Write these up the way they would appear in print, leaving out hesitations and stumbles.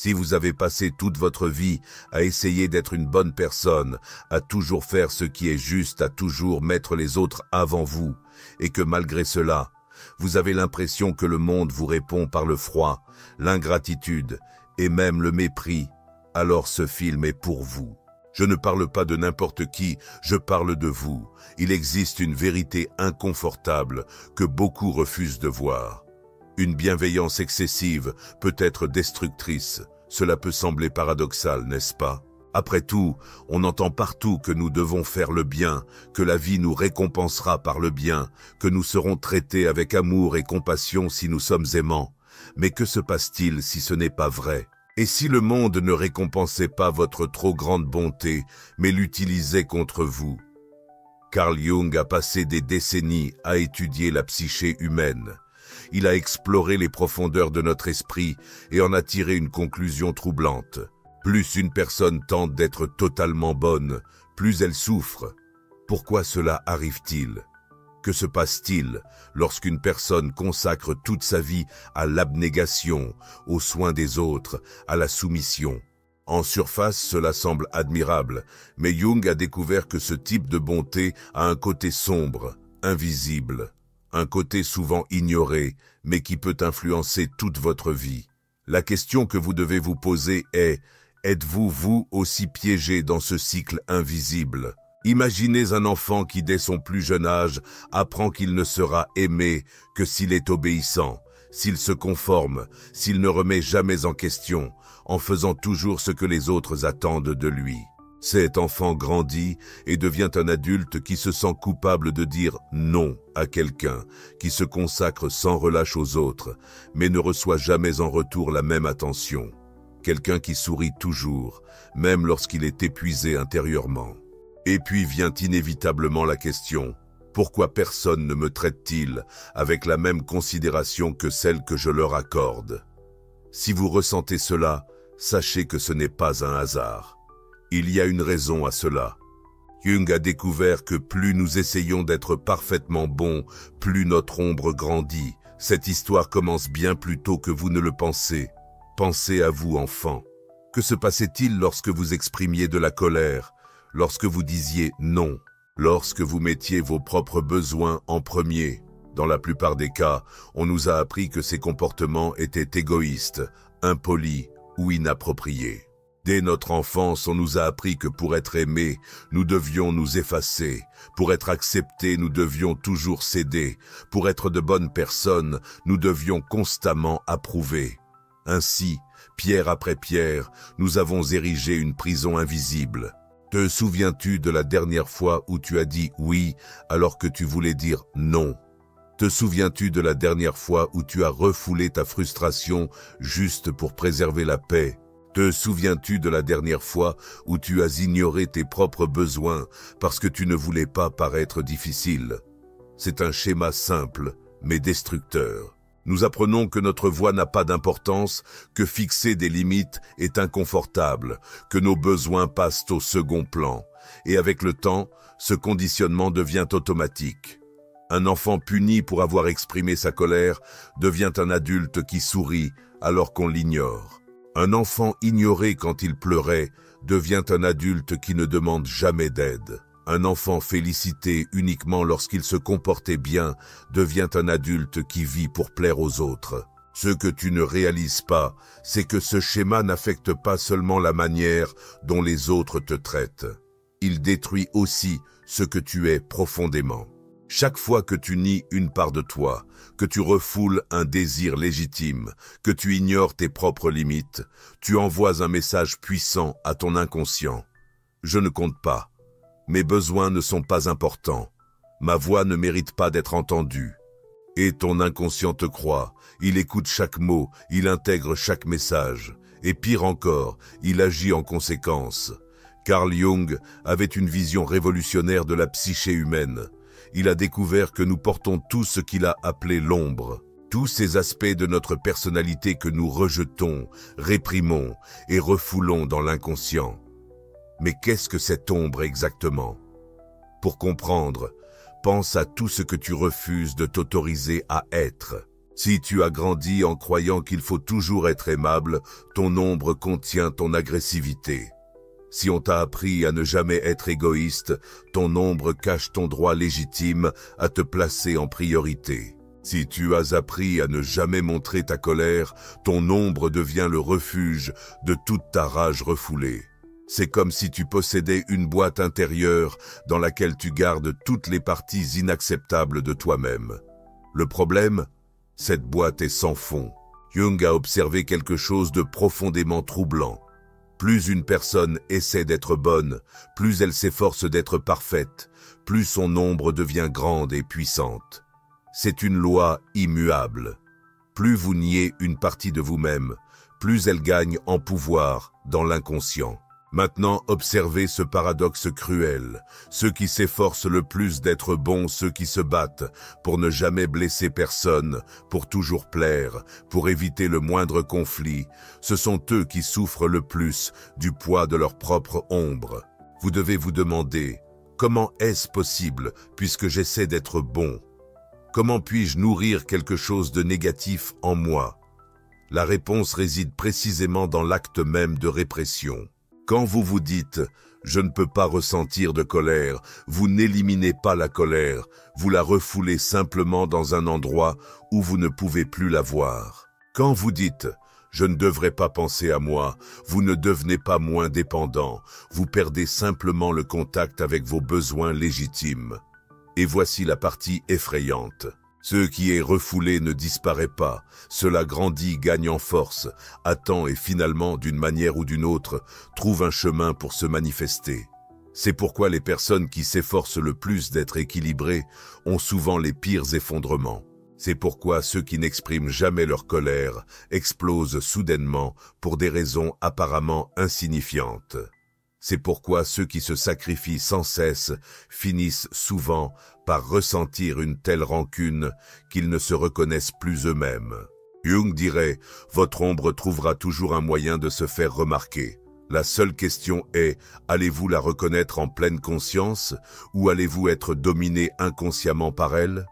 Si vous avez passé toute votre vie à essayer d'être une bonne personne, à toujours faire ce qui est juste, à toujours mettre les autres avant vous, et que malgré cela, vous avez l'impression que le monde vous répond par le froid, l'ingratitude et même le mépris, alors ce film est pour vous. Je ne parle pas de n'importe qui, je parle de vous. Il existe une vérité inconfortable que beaucoup refusent de voir. Une bienveillance excessive peut être destructrice. Cela peut sembler paradoxal, n'est-ce pas? Après tout, on entend partout que nous devons faire le bien, que la vie nous récompensera par le bien, que nous serons traités avec amour et compassion si nous sommes aimants. Mais que se passe-t-il si ce n'est pas vrai? Et si le monde ne récompensait pas votre trop grande bonté, mais l'utilisait contre vous? Carl Jung a passé des décennies à étudier la psyché humaine. Il a exploré les profondeurs de notre esprit et en a tiré une conclusion troublante. Plus une personne tente d'être totalement bonne, plus elle souffre. Pourquoi cela arrive-t-il? Que se passe-t-il lorsqu'une personne consacre toute sa vie à l'abnégation, aux soins des autres, à la soumission? En surface, cela semble admirable, mais Jung a découvert que ce type de bonté a un côté sombre, invisible. Un côté souvent ignoré, mais qui peut influencer toute votre vie. La question que vous devez vous poser est, êtes-vous, vous aussi piégé dans ce cycle invisible? Imaginez un enfant qui, dès son plus jeune âge, apprend qu'il ne sera aimé que s'il est obéissant, s'il se conforme, s'il ne remet jamais en question, en faisant toujours ce que les autres attendent de lui. Cet enfant grandit et devient un adulte qui se sent coupable de dire non à quelqu'un, qui se consacre sans relâche aux autres, mais ne reçoit jamais en retour la même attention. Quelqu'un qui sourit toujours, même lorsqu'il est épuisé intérieurement. Et puis vient inévitablement la question, pourquoi personne ne me traite-t-il avec la même considération que celle que je leur accorde? Si vous ressentez cela, sachez que ce n'est pas un hasard. Il y a une raison à cela. Jung a découvert que plus nous essayons d'être parfaitement bons, plus notre ombre grandit. Cette histoire commence bien plus tôt que vous ne le pensez. Pensez à vous, enfant. Que se passait-il lorsque vous exprimiez de la colère, lorsque vous disiez non, lorsque vous mettiez vos propres besoins en premier? Dans la plupart des cas, on nous a appris que ces comportements étaient égoïstes, impolis ou inappropriés. Dès notre enfance, on nous a appris que pour être aimés, nous devions nous effacer. Pour être acceptés, nous devions toujours céder. Pour être de bonnes personnes, nous devions constamment approuver. Ainsi, pierre après pierre, nous avons érigé une prison invisible. Te souviens-tu de la dernière fois où tu as dit oui alors que tu voulais dire non? Te souviens-tu de la dernière fois où tu as refoulé ta frustration juste pour préserver la paix? Te souviens-tu de la dernière fois où tu as ignoré tes propres besoins parce que tu ne voulais pas paraître difficile? C'est un schéma simple, mais destructeur. Nous apprenons que notre voix n'a pas d'importance, que fixer des limites est inconfortable, que nos besoins passent au second plan. Et avec le temps, ce conditionnement devient automatique. Un enfant puni pour avoir exprimé sa colère devient un adulte qui sourit alors qu'on l'ignore. Un enfant ignoré quand il pleurait devient un adulte qui ne demande jamais d'aide. Un enfant félicité uniquement lorsqu'il se comportait bien devient un adulte qui vit pour plaire aux autres. Ce que tu ne réalises pas, c'est que ce schéma n'affecte pas seulement la manière dont les autres te traitent. Il détruit aussi ce que tu es profondément. Chaque fois que tu nies une part de toi, que tu refoules un désir légitime, que tu ignores tes propres limites, tu envoies un message puissant à ton inconscient. Je ne compte pas. Mes besoins ne sont pas importants. Ma voix ne mérite pas d'être entendue. Et ton inconscient te croit. Il écoute chaque mot, il intègre chaque message. Et pire encore, il agit en conséquence. Carl Jung avait une vision révolutionnaire de la psyché humaine. Il a découvert que nous portons tout ce qu'il a appelé l'ombre, tous ces aspects de notre personnalité que nous rejetons, réprimons et refoulons dans l'inconscient. Mais qu'est-ce que cette ombre exactement? Pour comprendre, pense à tout ce que tu refuses de t'autoriser à être. Si tu as grandi en croyant qu'il faut toujours être aimable, ton ombre contient ton agressivité. Si on t'a appris à ne jamais être égoïste, ton ombre cache ton droit légitime à te placer en priorité. Si tu as appris à ne jamais montrer ta colère, ton ombre devient le refuge de toute ta rage refoulée. C'est comme si tu possédais une boîte intérieure dans laquelle tu gardes toutes les parties inacceptables de toi-même. Le problème, cette boîte est sans fond. Jung a observé quelque chose de profondément troublant. Plus une personne essaie d'être bonne, plus elle s'efforce d'être parfaite, plus son ombre devient grande et puissante. C'est une loi immuable. Plus vous niez une partie de vous-même, plus elle gagne en pouvoir dans l'inconscient. Maintenant, observez ce paradoxe cruel. Ceux qui s'efforcent le plus d'être bons, ceux qui se battent pour ne jamais blesser personne, pour toujours plaire, pour éviter le moindre conflit, ce sont eux qui souffrent le plus du poids de leur propre ombre. Vous devez vous demander, comment est-ce possible puisque j'essaie d'être bon? Comment puis-je nourrir quelque chose de négatif en moi? La réponse réside précisément dans l'acte même de répression. Quand vous vous dites « je ne peux pas ressentir de colère », vous n'éliminez pas la colère, vous la refoulez simplement dans un endroit où vous ne pouvez plus la voir. Quand vous dites « je ne devrais pas penser à moi », vous ne devenez pas moins dépendant, vous perdez simplement le contact avec vos besoins légitimes. Et voici la partie effrayante. Ce qui est refoulé ne disparaît pas, cela grandit, gagne en force, attend et finalement, d'une manière ou d'une autre, trouve un chemin pour se manifester. C'est pourquoi les personnes qui s'efforcent le plus d'être équilibrées ont souvent les pires effondrements. C'est pourquoi ceux qui n'expriment jamais leur colère explosent soudainement pour des raisons apparemment insignifiantes. C'est pourquoi ceux qui se sacrifient sans cesse finissent souvent par ressentir une telle rancune qu'ils ne se reconnaissent plus eux-mêmes. Jung dirait « Votre ombre trouvera toujours un moyen de se faire remarquer. La seule question est, allez-vous la reconnaître en pleine conscience ou allez-vous être dominé inconsciemment par elle ?»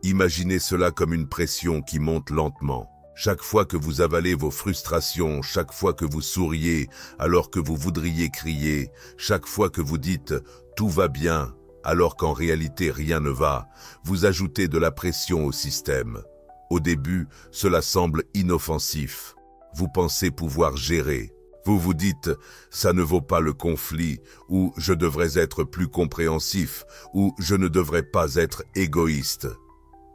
Imaginez cela comme une pression qui monte lentement. Chaque fois que vous avalez vos frustrations, chaque fois que vous souriez alors que vous voudriez crier, chaque fois que vous dites « tout va bien » alors qu'en réalité rien ne va, vous ajoutez de la pression au système. Au début, cela semble inoffensif. Vous pensez pouvoir gérer. Vous vous dites « ça ne vaut pas le conflit » ou « je devrais être plus compréhensif » ou « je ne devrais pas être égoïste ».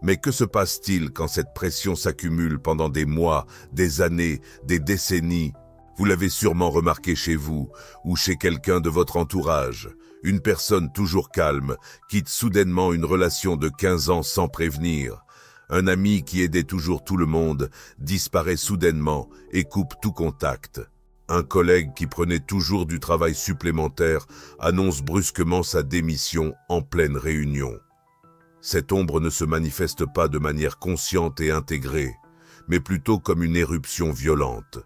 Mais que se passe-t-il quand cette pression s'accumule pendant des mois, des années, des décennies? Vous l'avez sûrement remarqué chez vous ou chez quelqu'un de votre entourage. Une personne toujours calme quitte soudainement une relation de 15 ans sans prévenir. Un ami qui aidait toujours tout le monde disparaît soudainement et coupe tout contact. Un collègue qui prenait toujours du travail supplémentaire annonce brusquement sa démission en pleine réunion. Cette ombre ne se manifeste pas de manière consciente et intégrée, mais plutôt comme une éruption violente.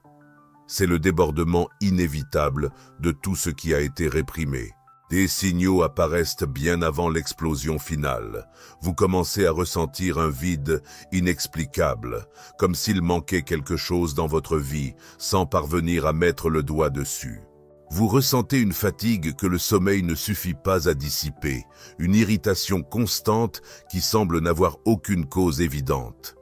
C'est le débordement inévitable de tout ce qui a été réprimé. Des signaux apparaissent bien avant l'explosion finale. Vous commencez à ressentir un vide inexplicable, comme s'il manquait quelque chose dans votre vie, sans parvenir à mettre le doigt dessus. Vous ressentez une fatigue que le sommeil ne suffit pas à dissiper, une irritation constante qui semble n'avoir aucune cause évidente.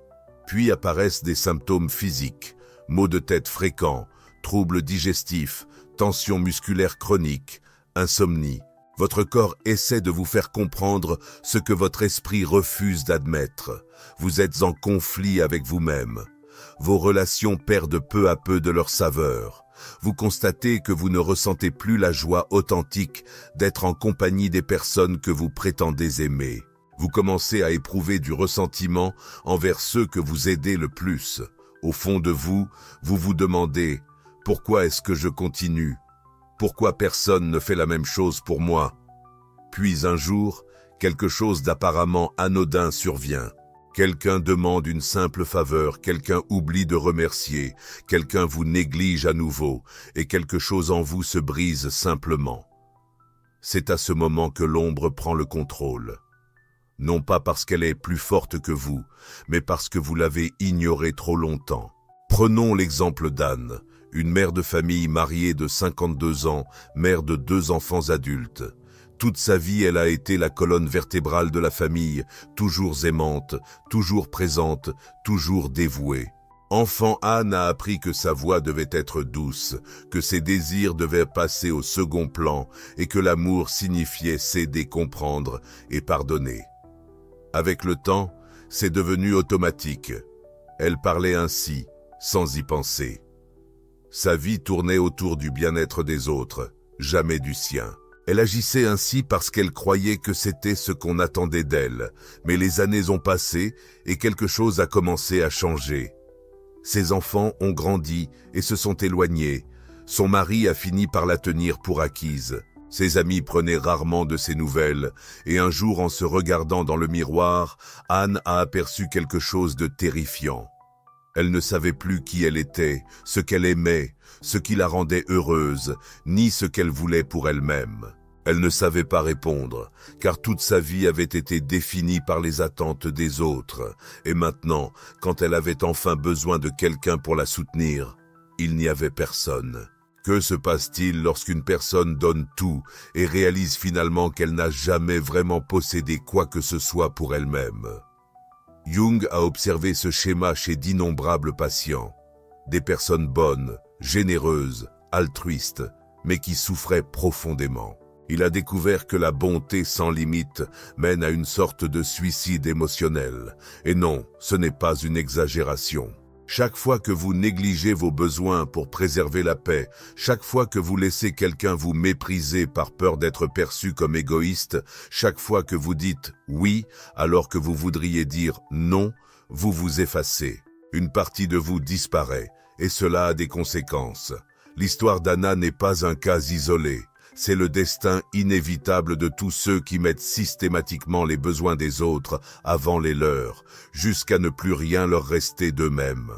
Puis apparaissent des symptômes physiques, maux de tête fréquents, troubles digestifs, tensions musculaires chroniques, insomnie. Votre corps essaie de vous faire comprendre ce que votre esprit refuse d'admettre. Vous êtes en conflit avec vous-même. Vos relations perdent peu à peu de leur saveur. Vous constatez que vous ne ressentez plus la joie authentique d'être en compagnie des personnes que vous prétendez aimer. Vous commencez à éprouver du ressentiment envers ceux que vous aidez le plus. Au fond de vous, vous vous demandez « Pourquoi est-ce que je continue ? Pourquoi personne ne fait la même chose pour moi ?» Puis un jour, quelque chose d'apparemment anodin survient. Quelqu'un demande une simple faveur, quelqu'un oublie de remercier, quelqu'un vous néglige à nouveau, et quelque chose en vous se brise simplement. C'est à ce moment que l'ombre prend le contrôle. non pas parce qu'elle est plus forte que vous, mais parce que vous l'avez ignorée trop longtemps. Prenons l'exemple d'Anne, une mère de famille mariée de 52 ans, mère de 2 enfants adultes. Toute sa vie, elle a été la colonne vertébrale de la famille, toujours aimante, toujours présente, toujours dévouée. Enfant, Anne a appris que sa voix devait être douce, que ses désirs devaient passer au second plan et que l'amour signifiait céder, comprendre et pardonner. Avec le temps, c'est devenu automatique. Elle parlait ainsi, sans y penser. Sa vie tournait autour du bien-être des autres, jamais du sien. Elle agissait ainsi parce qu'elle croyait que c'était ce qu'on attendait d'elle, mais les années ont passé et quelque chose a commencé à changer. Ses enfants ont grandi et se sont éloignés. Son mari a fini par la tenir pour acquise. Ses amis prenaient rarement de ses nouvelles, et un jour, en se regardant dans le miroir, Anne a aperçu quelque chose de terrifiant. Elle ne savait plus qui elle était, ce qu'elle aimait, ce qui la rendait heureuse, ni ce qu'elle voulait pour elle-même. Elle ne savait pas répondre, car toute sa vie avait été définie par les attentes des autres, et maintenant, quand elle avait enfin besoin de quelqu'un pour la soutenir, il n'y avait personne. Que se passe-t-il lorsqu'une personne donne tout et réalise finalement qu'elle n'a jamais vraiment possédé quoi que ce soit pour elle-même? Jung a observé ce schéma chez d'innombrables patients. Des personnes bonnes, généreuses, altruistes, mais qui souffraient profondément. Il a découvert que la bonté sans limite mène à une sorte de suicide émotionnel. Et non, ce n'est pas une exagération. Chaque fois que vous négligez vos besoins pour préserver la paix, chaque fois que vous laissez quelqu'un vous mépriser par peur d'être perçu comme égoïste, chaque fois que vous dites « oui » alors que vous voudriez dire « non », vous vous effacez. Une partie de vous disparaît, et cela a des conséquences. L'histoire d'Anna n'est pas un cas isolé. C'est le destin inévitable de tous ceux qui mettent systématiquement les besoins des autres avant les leurs, jusqu'à ne plus rien leur rester d'eux-mêmes.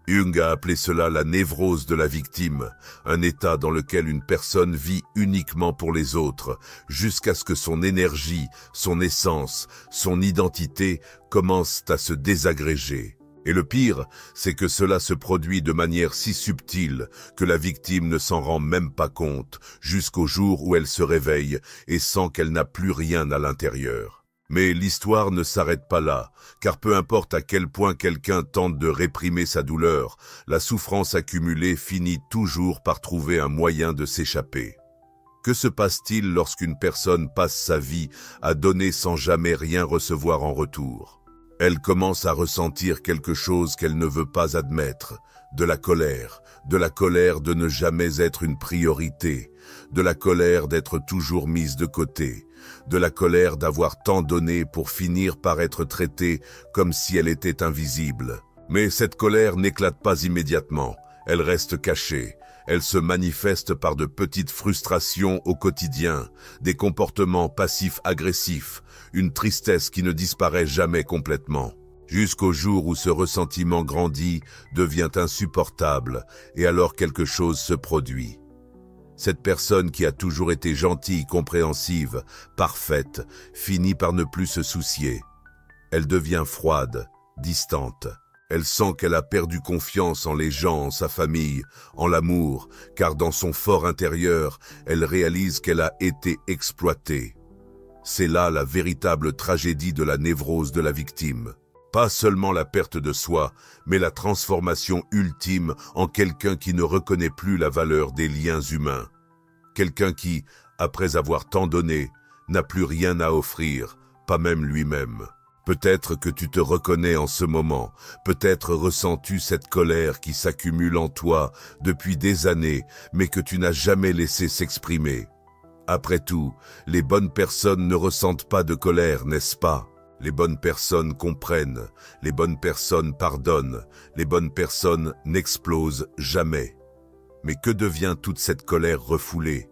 Jung a appelé cela la névrose de la victime, un état dans lequel une personne vit uniquement pour les autres, jusqu'à ce que son énergie, son essence, son identité commencent à se désagréger. Et le pire, c'est que cela se produit de manière si subtile que la victime ne s'en rend même pas compte, jusqu'au jour où elle se réveille et sent qu'elle n'a plus rien à l'intérieur. Mais l'histoire ne s'arrête pas là, car peu importe à quel point quelqu'un tente de réprimer sa douleur, la souffrance accumulée finit toujours par trouver un moyen de s'échapper. Que se passe-t-il lorsqu'une personne passe sa vie à donner sans jamais rien recevoir en retour ? Elle commence à ressentir quelque chose qu'elle ne veut pas admettre, de la colère de ne jamais être une priorité, de la colère d'être toujours mise de côté, de la colère d'avoir tant donné pour finir par être traitée comme si elle était invisible. Mais cette colère n'éclate pas immédiatement, elle reste cachée. Elle se manifeste par de petites frustrations au quotidien, des comportements passifs-agressifs, une tristesse qui ne disparaît jamais complètement, jusqu'au jour où ce ressentiment grandit, devient insupportable, et alors quelque chose se produit. Cette personne qui a toujours été gentille, compréhensive, parfaite, finit par ne plus se soucier. Elle devient froide, distante. Elle sent qu'elle a perdu confiance en les gens, en sa famille, en l'amour, car dans son fort intérieur, elle réalise qu'elle a été exploitée. C'est là la véritable tragédie de la névrose de la victime. Pas seulement la perte de soi, mais la transformation ultime en quelqu'un qui ne reconnaît plus la valeur des liens humains. Quelqu'un qui, après avoir tant donné, n'a plus rien à offrir, pas même lui-même. Peut-être que tu te reconnais en ce moment, peut-être ressens-tu cette colère qui s'accumule en toi depuis des années, mais que tu n'as jamais laissé s'exprimer. Après tout, les bonnes personnes ne ressentent pas de colère, n'est-ce pas? Les bonnes personnes comprennent, les bonnes personnes pardonnent, les bonnes personnes n'explosent jamais. Mais que devient toute cette colère refoulée?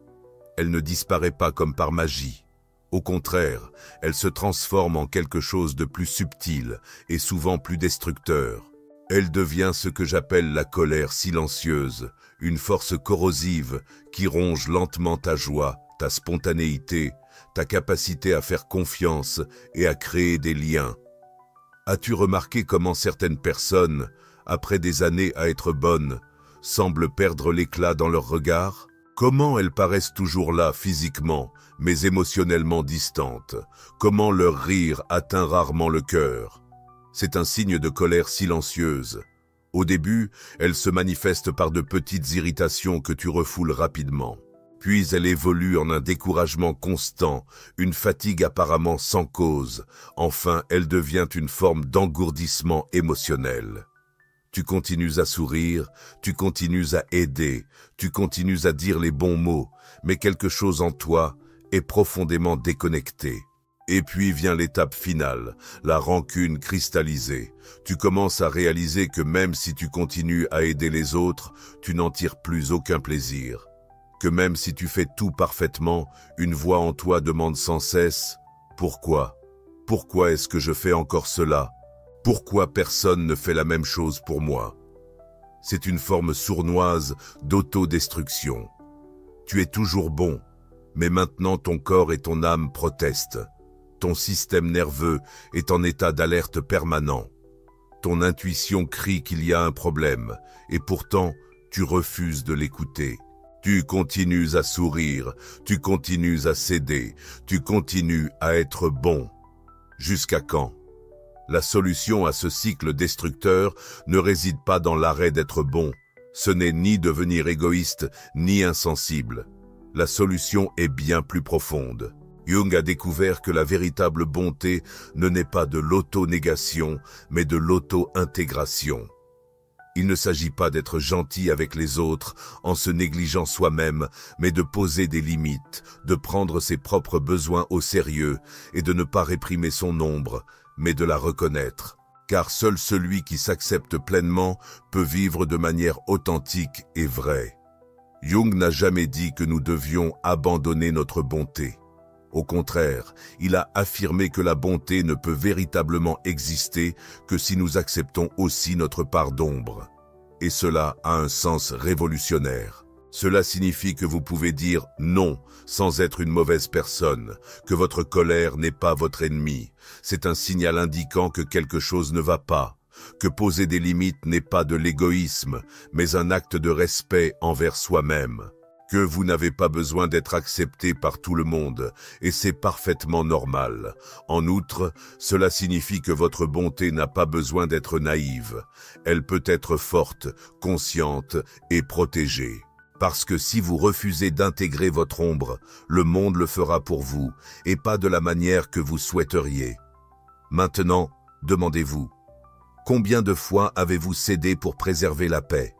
Elle ne disparaît pas comme par magie. Au contraire, elle se transforme en quelque chose de plus subtil et souvent plus destructeur. Elle devient ce que j'appelle la colère silencieuse, une force corrosive qui ronge lentement ta joie, ta spontanéité, ta capacité à faire confiance et à créer des liens. As-tu remarqué comment certaines personnes, après des années à être bonnes, semblent perdre l'éclat dans leur regard? Comment elles paraissent toujours là physiquement, mais émotionnellement distantes? Comment leur rire atteint rarement le cœur? C'est un signe de colère silencieuse. Au début, elle se manifeste par de petites irritations que tu refoules rapidement. Puis elle évolue en un découragement constant, une fatigue apparemment sans cause. Enfin, elle devient une forme d'engourdissement émotionnel. Tu continues à sourire, tu continues à aider, tu continues à dire les bons mots, mais quelque chose en toi est profondément déconnecté. Et puis vient l'étape finale, la rancune cristallisée. Tu commences à réaliser que même si tu continues à aider les autres, tu n'en tires plus aucun plaisir. Que même si tu fais tout parfaitement, une voix en toi demande sans cesse « Pourquoi ? Pourquoi est-ce que je fais encore cela ? Pourquoi personne ne fait la même chose pour moi ?» C'est une forme sournoise d'autodestruction. Tu es toujours bon, mais maintenant ton corps et ton âme protestent. Ton système nerveux est en état d'alerte permanent. Ton intuition crie qu'il y a un problème, et pourtant tu refuses de l'écouter. Tu continues à sourire, tu continues à céder, tu continues à être bon. Jusqu'à quand? La solution à ce cycle destructeur ne réside pas dans l'arrêt d'être bon. Ce n'est ni devenir égoïste, ni insensible. La solution est bien plus profonde. Jung a découvert que la véritable bonté ne naît pas de l'auto-négation, mais de l'auto-intégration. Il ne s'agit pas d'être gentil avec les autres en se négligeant soi-même, mais de poser des limites, de prendre ses propres besoins au sérieux et de ne pas réprimer son ombre, mais de la reconnaître. Car seul celui qui s'accepte pleinement peut vivre de manière authentique et vraie. Jung n'a jamais dit que nous devions abandonner notre bonté. Au contraire, il a affirmé que la bonté ne peut véritablement exister que si nous acceptons aussi notre part d'ombre. Et cela a un sens révolutionnaire. Cela signifie que vous pouvez dire non sans être une mauvaise personne, que votre colère n'est pas votre ennemi. C'est un signal indiquant que quelque chose ne va pas, que poser des limites n'est pas de l'égoïsme, mais un acte de respect envers soi-même. Que vous n'avez pas besoin d'être accepté par tout le monde, et c'est parfaitement normal. En outre, cela signifie que votre bonté n'a pas besoin d'être naïve. Elle peut être forte, consciente et protégée. Parce que si vous refusez d'intégrer votre ombre, le monde le fera pour vous, et pas de la manière que vous souhaiteriez. Maintenant, demandez-vous, combien de fois avez-vous cédé pour préserver la paix?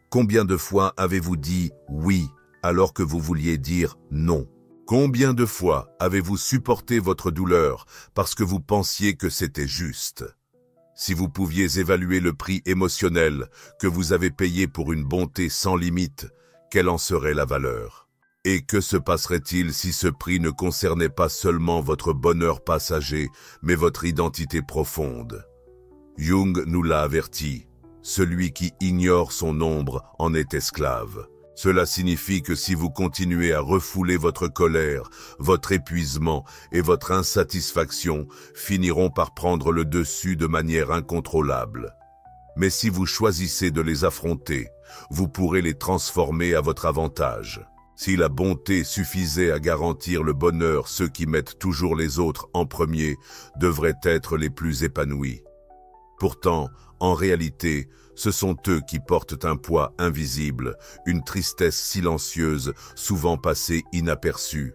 Combien de fois avez-vous dit « oui » alors que vous vouliez dire « non » ? Combien de fois avez-vous supporté votre douleur parce que vous pensiez que c'était juste? Si vous pouviez évaluer le prix émotionnel que vous avez payé pour une bonté sans limite, quelle en serait la valeur? Et que se passerait-il si ce prix ne concernait pas seulement votre bonheur passager, mais votre identité profonde? Jung nous l'a averti. Celui qui ignore son ombre en est esclave. Cela signifie que si vous continuez à refouler votre colère, votre épuisement et votre insatisfaction finiront par prendre le dessus de manière incontrôlable. Mais si vous choisissez de les affronter, vous pourrez les transformer à votre avantage. Si la bonté suffisait à garantir le bonheur, ceux qui mettent toujours les autres en premier devraient être les plus épanouis. Pourtant, en réalité, ce sont eux qui portent un poids invisible, une tristesse silencieuse, souvent passée inaperçue.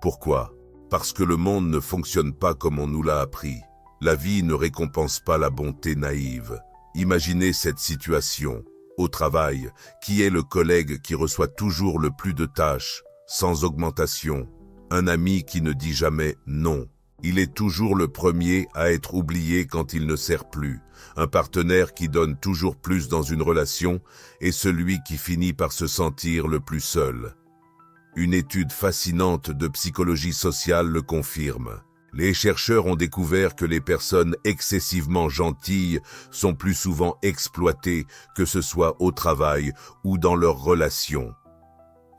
Pourquoi? Parce que le monde ne fonctionne pas comme on nous l'a appris. La vie ne récompense pas la bonté naïve. Imaginez cette situation. Au travail, qui est le collègue qui reçoit toujours le plus de tâches, sans augmentation? Un ami qui ne dit jamais non. Il est toujours le premier à être oublié quand il ne sert plus. Un partenaire qui donne toujours plus dans une relation est celui qui finit par se sentir le plus seul. Une étude fascinante de psychologie sociale le confirme. Les chercheurs ont découvert que les personnes excessivement gentilles sont plus souvent exploitées, que ce soit au travail ou dans leurs relations.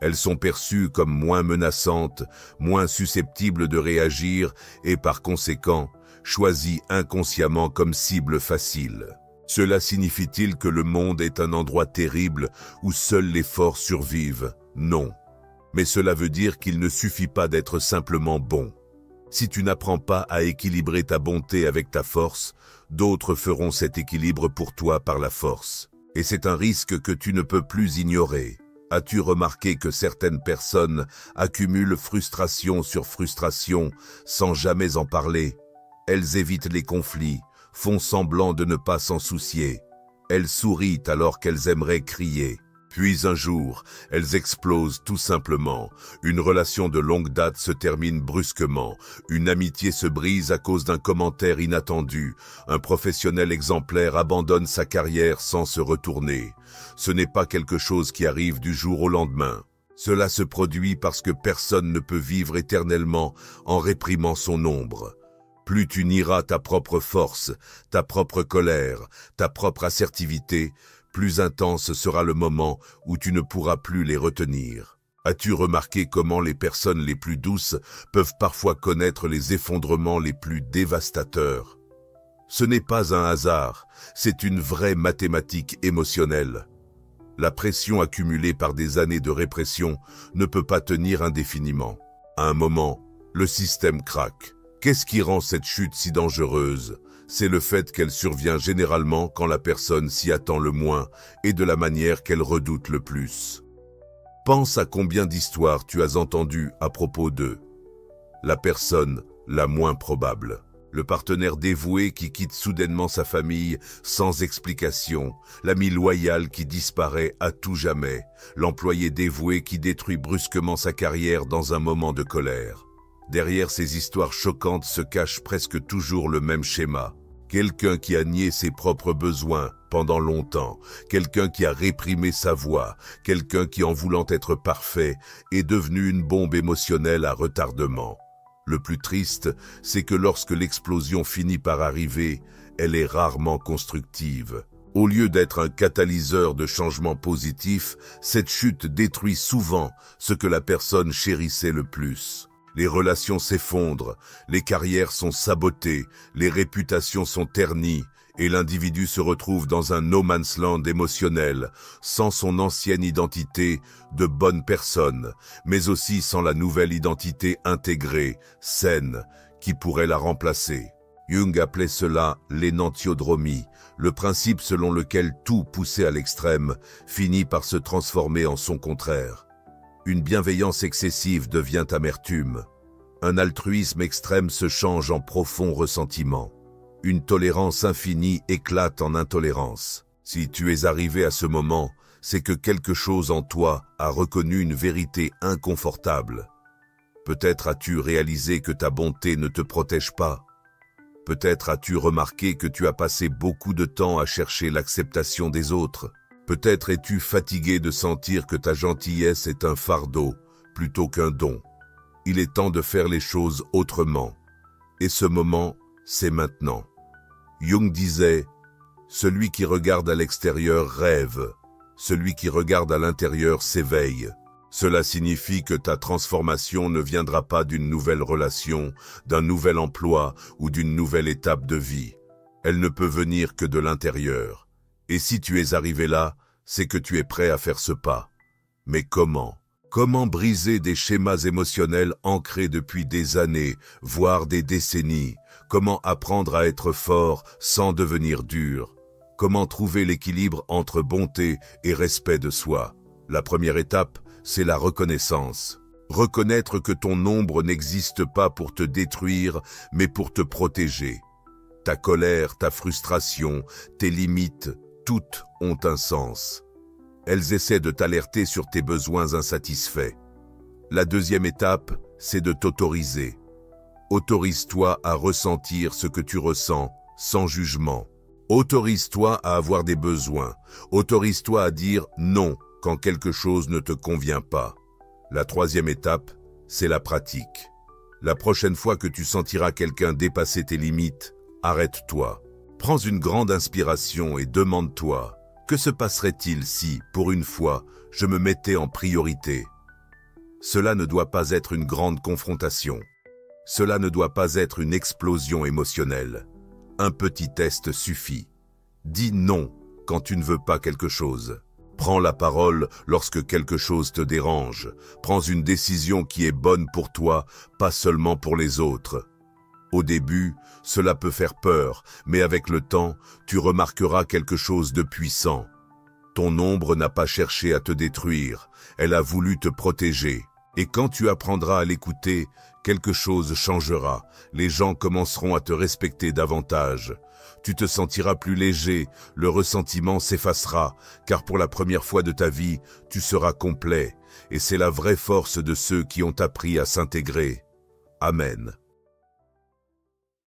Elles sont perçues comme moins menaçantes, moins susceptibles de réagir et par conséquent, choisies inconsciemment comme cible facile. Cela signifie-t-il que le monde est un endroit terrible où seuls les forts survivent? Non. Mais cela veut dire qu'il ne suffit pas d'être simplement bon. Si tu n'apprends pas à équilibrer ta bonté avec ta force, d'autres feront cet équilibre pour toi par la force. Et c'est un risque que tu ne peux plus ignorer. As-tu remarqué que certaines personnes accumulent frustration sur frustration sans jamais en parler? Elles évitent les conflits, font semblant de ne pas s'en soucier. Elles sourient alors qu'elles aimeraient crier. Puis un jour, elles explosent tout simplement. Une relation de longue date se termine brusquement. Une amitié se brise à cause d'un commentaire inattendu. Un professionnel exemplaire abandonne sa carrière sans se retourner. Ce n'est pas quelque chose qui arrive du jour au lendemain. Cela se produit parce que personne ne peut vivre éternellement en réprimant son ombre. Plus tu nieras ta propre force, ta propre colère, ta propre assertivité, plus intense sera le moment où tu ne pourras plus les retenir. As-tu remarqué comment les personnes les plus douces peuvent parfois connaître les effondrements les plus dévastateurs? Ce n'est pas un hasard, c'est une vraie mathématique émotionnelle. La pression accumulée par des années de répression ne peut pas tenir indéfiniment. À un moment, le système craque. Qu'est-ce qui rend cette chute si dangereuse? C'est le fait qu'elle survient généralement quand la personne s'y attend le moins et de la manière qu'elle redoute le plus. Pense à combien d'histoires tu as entendues à propos d'eux. La personne la moins probable. Le partenaire dévoué qui quitte soudainement sa famille sans explication, l'ami loyal qui disparaît à tout jamais, l'employé dévoué qui détruit brusquement sa carrière dans un moment de colère. Derrière ces histoires choquantes se cache presque toujours le même schéma. Quelqu'un qui a nié ses propres besoins pendant longtemps, quelqu'un qui a réprimé sa voix, quelqu'un qui, en voulant être parfait, est devenu une bombe émotionnelle à retardement. Le plus triste, c'est que lorsque l'explosion finit par arriver, elle est rarement constructive. Au lieu d'être un catalyseur de changements positifs, cette chute détruit souvent ce que la personne chérissait le plus. Les relations s'effondrent, les carrières sont sabotées, les réputations sont ternies et l'individu se retrouve dans un no man's land émotionnel, sans son ancienne identité de bonne personne, mais aussi sans la nouvelle identité intégrée, saine, qui pourrait la remplacer. Jung appelait cela l'énantiodromie, le principe selon lequel tout poussé à l'extrême finit par se transformer en son contraire. Une bienveillance excessive devient amertume. Un altruisme extrême se change en profond ressentiment. Une tolérance infinie éclate en intolérance. Si tu es arrivé à ce moment, c'est que quelque chose en toi a reconnu une vérité inconfortable. Peut-être as-tu réalisé que ta bonté ne te protège pas. Peut-être as-tu remarqué que tu as passé beaucoup de temps à chercher l'acceptation des autres. Peut-être es-tu fatigué de sentir que ta gentillesse est un fardeau plutôt qu'un don. Il est temps de faire les choses autrement. Et ce moment, c'est maintenant. Jung disait « Celui qui regarde à l'extérieur rêve, celui qui regarde à l'intérieur s'éveille ». Cela signifie que ta transformation ne viendra pas d'une nouvelle relation, d'un nouvel emploi ou d'une nouvelle étape de vie. Elle ne peut venir que de l'intérieur. Et si tu es arrivé là, c'est que tu es prêt à faire ce pas. Mais comment? Comment briser des schémas émotionnels ancrés depuis des années, voire des décennies? Comment apprendre à être fort sans devenir dur? Comment trouver l'équilibre entre bonté et respect de soi? La première étape, c'est la reconnaissance. Reconnaître que ton ombre n'existe pas pour te détruire, mais pour te protéger. Ta colère, ta frustration, tes limites, toutes ont un sens. Elles essaient de t'alerter sur tes besoins insatisfaits. La deuxième étape, c'est de t'autoriser. Autorise-toi à ressentir ce que tu ressens, sans jugement. Autorise-toi à avoir des besoins. Autorise-toi à dire non quand quelque chose ne te convient pas. La troisième étape, c'est la pratique. La prochaine fois que tu sentiras quelqu'un dépasser tes limites, arrête-toi. Prends une grande inspiration et demande-toi, que se passerait-il si, pour une fois, je me mettais en priorité? Cela ne doit pas être une grande confrontation. Cela ne doit pas être une explosion émotionnelle. Un petit test suffit. Dis non quand tu ne veux pas quelque chose. Prends la parole lorsque quelque chose te dérange. Prends une décision qui est bonne pour toi, pas seulement pour les autres. Au début, cela peut faire peur, mais avec le temps, tu remarqueras quelque chose de puissant. Ton ombre n'a pas cherché à te détruire, elle a voulu te protéger. Et quand tu apprendras à l'écouter, quelque chose changera. Les gens commenceront à te respecter davantage. Tu te sentiras plus léger, le ressentiment s'effacera, car pour la première fois de ta vie, tu seras complet. Et c'est la vraie force de ceux qui ont appris à s'intégrer. Amen.